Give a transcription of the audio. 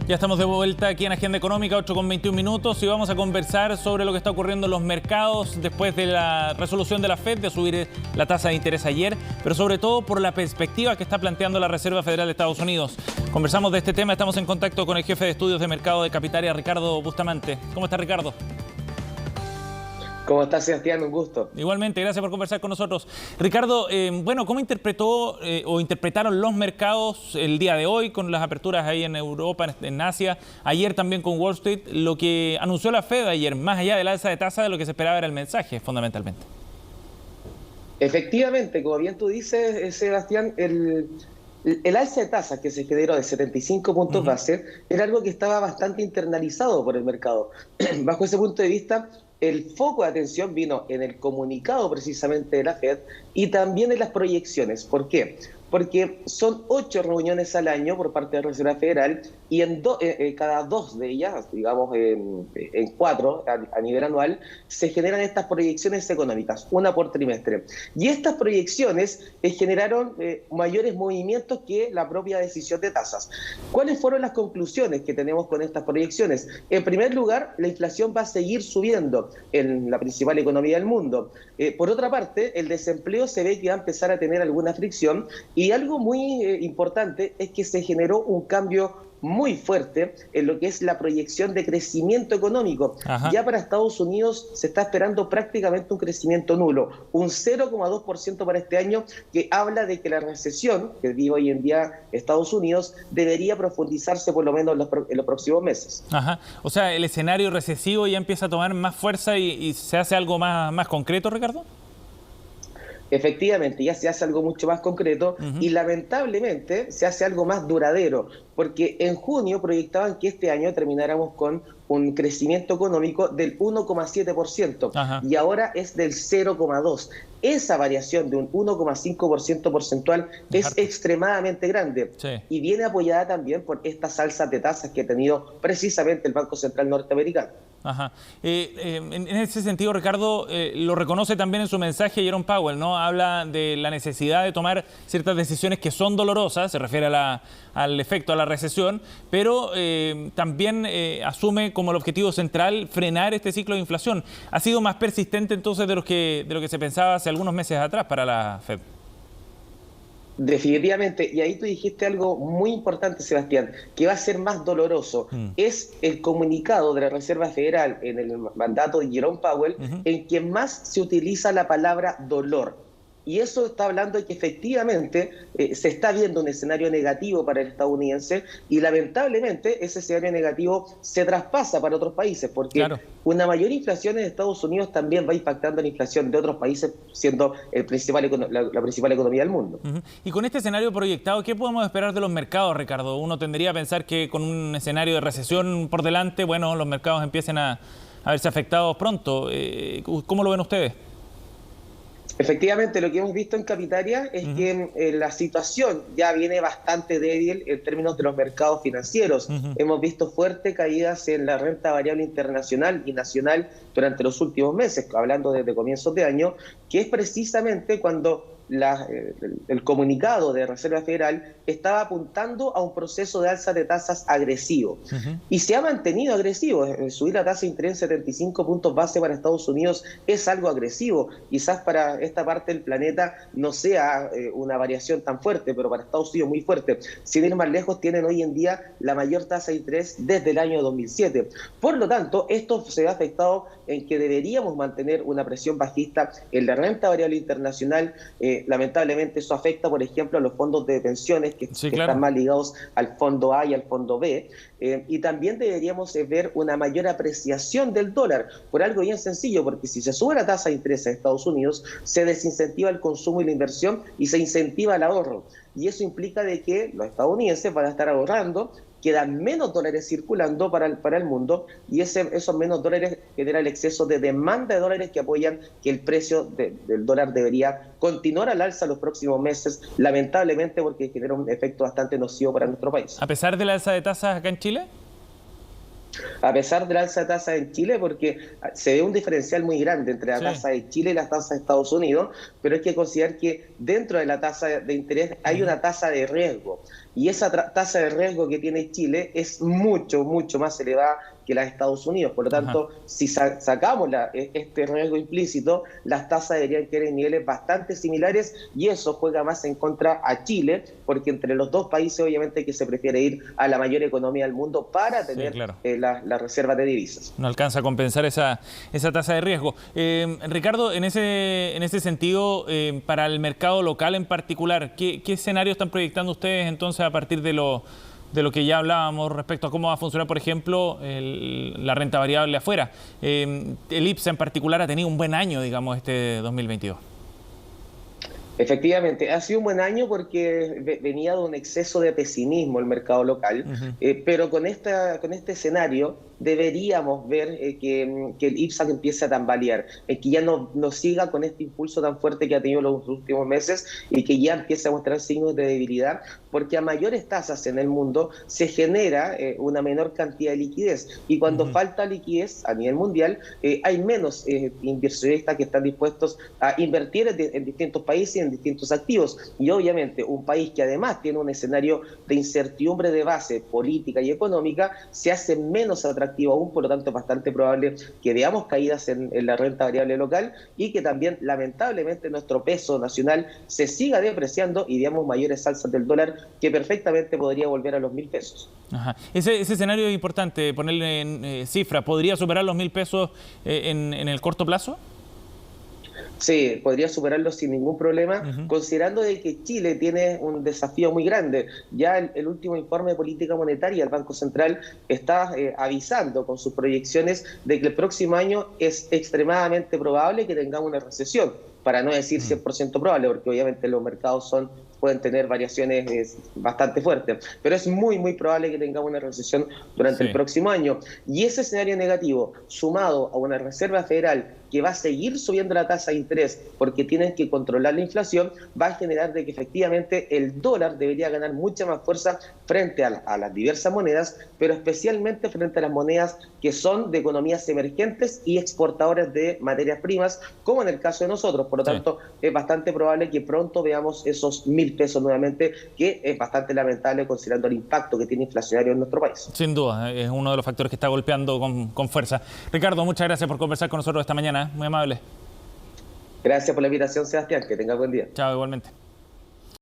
Ya estamos de vuelta aquí en Agenda Económica, 8:21 y vamos a conversar sobre lo que está ocurriendo en los mercados después de la resolución de la FED de subir la tasa de interés ayer, pero sobre todo por la perspectiva que está planteando la Reserva Federal de Estados Unidos. Conversamos de este tema, estamos en contacto con el jefe de estudios de mercado de Capitaria, Ricardo Bustamante. ¿Cómo está, Ricardo? ¿Cómo estás, Sebastián? Un gusto. Igualmente, gracias por conversar con nosotros. Ricardo, ¿cómo interpretó o interpretaron los mercados el día de hoy con las aperturas ahí en Europa, en Asia, ayer también con Wall Street, lo que anunció la FED ayer, más allá del alza de tasa, de lo que se esperaba era el mensaje, fundamentalmente? Efectivamente, como bien tú dices, Sebastián, el alza de tasa que se generó de 75 puntos base era algo que estaba bastante internalizado por el mercado. Bajo ese punto de vista, el foco de atención vino en el comunicado precisamente de la FED y también en las proyecciones. ¿Por qué? Porque son 8 reuniones al año por parte de la Reserva Federal y en cada 2 de ellas, digamos en 4 a nivel anual, se generan estas proyecciones económicas, una por trimestre. Y estas proyecciones generaron mayores movimientos que la propia decisión de tasas. ¿Cuáles fueron las conclusiones que tenemos con estas proyecciones? En primer lugar, la inflación va a seguir subiendo en la principal economía del mundo. Por otra parte, el desempleo se ve que va a empezar a tener alguna fricción. Y algo muy importante es que se generó un cambio muy fuerte en lo que es la proyección de crecimiento económico. Ya para Estados Unidos se está esperando prácticamente un crecimiento nulo, un 0,2% para este año, que habla de que la recesión que vive hoy en día Estados Unidos debería profundizarse por lo menos en los próximos meses. O sea, el escenario recesivo ya empieza a tomar más fuerza y se hace algo más concreto, Ricardo. Efectivamente, ya se hace algo mucho más concreto y lamentablemente se hace algo más duradero, porque en junio proyectaban que este año termináramos con un crecimiento económico del 1,7% y ahora es del 0,2%. Esa variación de un 1,5% porcentual es extremadamente grande y viene apoyada también por estas alzas de tasas que ha tenido precisamente el Banco Central norteamericano. En ese sentido, Ricardo, lo reconoce también en su mensaje Jerome Powell, ¿no? Habla de la necesidad de tomar ciertas decisiones que son dolorosas, se refiere al efecto, a la recesión, pero también asume como el objetivo central frenar este ciclo de inflación. ¿Ha sido más persistente entonces de lo que se pensaba hace algunos meses atrás para la FED? Definitivamente, y ahí tú dijiste algo muy importante, Sebastián, que va a ser más doloroso. Es el comunicado de la Reserva Federal en el mandato de Jerome Powell en que más se utiliza la palabra dolor. Y eso está hablando de que efectivamente se está viendo un escenario negativo para el estadounidense y lamentablemente ese escenario negativo se traspasa para otros países porque una mayor inflación en Estados Unidos también va impactando en la inflación de otros países, siendo la principal economía del mundo. Y con este escenario proyectado, ¿qué podemos esperar de los mercados, Ricardo? Uno tendría a pensar que con un escenario de recesión por delante, bueno, los mercados empiecen a verse afectados pronto. ¿Cómo lo ven ustedes? Efectivamente, lo que hemos visto en Capitaria es que la situación ya viene bastante débil en términos de los mercados financieros. Hemos visto fuertes caídas en la renta variable internacional y nacional durante los últimos meses, hablando desde comienzos de año, que es precisamente cuando el comunicado de Reserva Federal estaba apuntando a un proceso de alza de tasas agresivo. Y se ha mantenido agresivo. Subir la tasa de interés en 75 puntos base para Estados Unidos es algo agresivo. Quizás para esta parte del planeta no sea una variación tan fuerte, pero para Estados Unidos muy fuerte. Sin ir más lejos, tienen hoy en día la mayor tasa de interés desde el año 2007. Por lo tanto, esto se ve afectado en que deberíamos mantener una presión bajista en la renta variable internacional. Lamentablemente eso afecta, por ejemplo, a los fondos de pensiones que están más ligados al fondo A y al fondo B. Y también deberíamos ver una mayor apreciación del dólar, por algo bien sencillo, porque si se sube la tasa de interés en Estados Unidos, se desincentiva el consumo y la inversión y se incentiva el ahorro. Y eso implica de que los estadounidenses van a estar ahorrando, quedan menos dólares circulando para el mundo y esos menos dólares genera el exceso de demanda de dólares que apoyan que el precio del dólar debería continuar al alza los próximos meses, lamentablemente porque genera un efecto bastante nocivo para nuestro país. ¿A pesar de la alza de tasas acá en Chile? A pesar de la alza de tasas en Chile, porque se ve un diferencial muy grande entre la tasa de Chile y la tasa de Estados Unidos, pero hay que considerar que dentro de la tasa de interés hay una tasa de riesgo. y esa tasa de riesgo que tiene Chile es mucho, mucho más elevada que la de Estados Unidos. Por lo tanto, si sacamos este riesgo implícito, las tasas deberían quedar en niveles bastante similares y eso juega más en contra a Chile, porque entre los dos países obviamente que se prefiere ir a la mayor economía del mundo para tener la reserva de divisas. No alcanza a compensar esa tasa de riesgo. Ricardo, en ese sentido, para el mercado local en particular, ¿qué escenario están proyectando ustedes entonces a partir de lo que ya hablábamos respecto a cómo va a funcionar, por ejemplo, la renta variable afuera? El IPSA en particular ha tenido un buen año, digamos, este 2022. Efectivamente, ha sido un buen año porque venía de un exceso de pesimismo el mercado local, pero con este escenario deberíamos ver que el IPSA empiece a tambalear, que ya no siga con este impulso tan fuerte que ha tenido los últimos meses y que ya empiece a mostrar signos de debilidad, porque a mayores tasas en el mundo se genera una menor cantidad de liquidez, y cuando falta liquidez a nivel mundial hay menos inversionistas que están dispuestos a invertir en distintos países y en distintos activos, y obviamente un país que además tiene un escenario de incertidumbre de base política y económica se hace menos atractivo aún, por lo tanto es bastante probable que veamos caídas en la renta variable local y que también lamentablemente nuestro peso nacional se siga depreciando y veamos mayores alzas del dólar que perfectamente podría volver a los 1.000 pesos. Ajá. Ese escenario es importante ponerle en cifra. ¿Podría superar los 1.000 pesos en el corto plazo? Sí, podría superarlo sin ningún problema, considerando de que Chile tiene un desafío muy grande. Ya el último informe de política monetaria del Banco Central está avisando con sus proyecciones de que el próximo año es extremadamente probable que tengamos una recesión, para no decir 100% probable, porque obviamente los mercados pueden tener variaciones bastante fuertes, pero es muy, muy probable que tengamos una recesión durante el próximo año. Y ese escenario negativo, sumado a una Reserva Federal que va a seguir subiendo la tasa de interés porque tienen que controlar la inflación, va a generar de que efectivamente el dólar debería ganar mucha más fuerza frente a las diversas monedas, pero especialmente frente a las monedas que son de economías emergentes y exportadoras de materias primas, como en el caso de nosotros. Por lo tanto, es bastante probable que pronto veamos esos 1.000 pesos nuevamente, que es bastante lamentable considerando el impacto que tiene inflacionario en nuestro país. Sin duda, es uno de los factores que está golpeando con fuerza. Ricardo, muchas gracias por conversar con nosotros esta mañana. Muy amable. Gracias por la invitación, Sebastián. Que tenga buen día. Chao, igualmente.